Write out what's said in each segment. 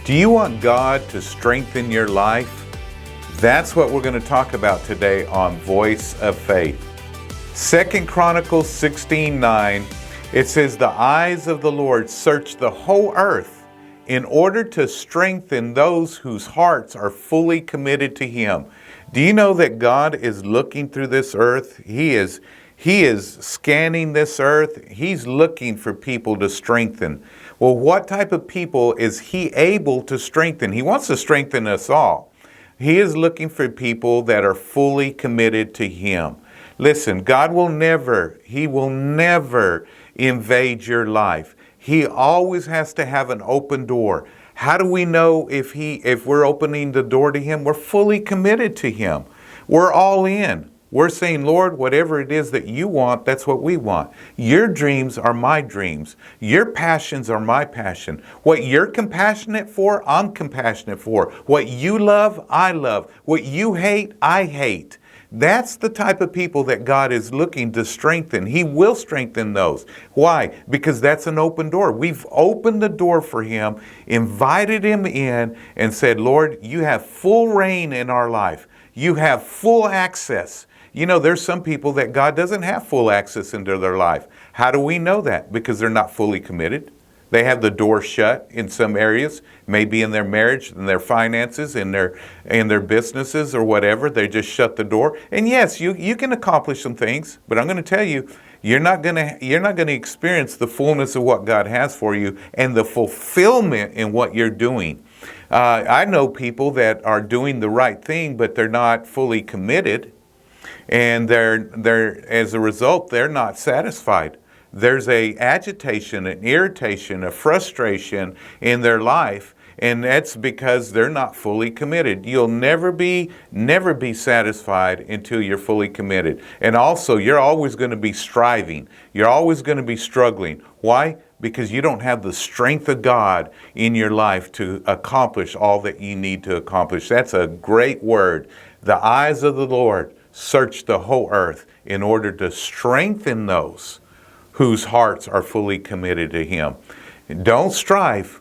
Do you want God to strengthen your life? That's what we're going to talk about today on Voice of Faith. 2 Chronicles 16:9, it says, "The eyes of the Lord search the whole earth in order to strengthen those whose hearts are fully committed to Him." Do you know that God is looking through this earth? He is scanning this earth. He's looking for people to strengthen. Well, what type of people is He able to strengthen? He wants to strengthen us all. He is looking for people that are fully committed to Him. Listen, God will never, He will never invade your life. He always has to have an open door. How do we know if we're opening the door to Him? We're fully committed to Him. We're all in. We're saying, Lord, whatever it is that you want, that's what we want. Your dreams are my dreams. Your passions are my passion. What you're compassionate for, I'm compassionate for. What you love, I love. What you hate, I hate. That's the type of people that God is looking to strengthen. He will strengthen those. Why? Because that's an open door. We've opened the door for Him, invited Him in, and said, Lord, you have full reign in our life. You have full access. You know, there's some people that God doesn't have full access into their life. How do we know that? Because they're not fully committed. They have the door shut in some areas, maybe in their marriage, in their finances, in their businesses or whatever. They just shut the door. And yes, you can accomplish some things, but I'm going to tell you, you're not going to experience the fullness of what God has for you and the fulfillment in what you're doing. I know people that are doing the right thing, but they're not fully committed. And they're as a result, they're not satisfied. There's a agitation, an irritation, a frustration in their life, and that's because they're not fully committed. You'll never be satisfied until you're fully committed. And also, you're always going to be striving. You're always going to be struggling. Why? Because you don't have the strength of God in your life to accomplish all that you need to accomplish. That's a great word. The eyes of the Lord search the whole earth in order to strengthen those whose hearts are fully committed to Him. Don't strive.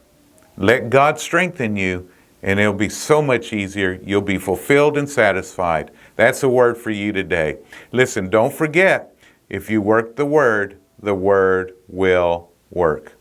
Let God strengthen you, and it'll be so much easier. You'll be fulfilled and satisfied. That's a word for you today. Listen, don't forget, if you work the word will work.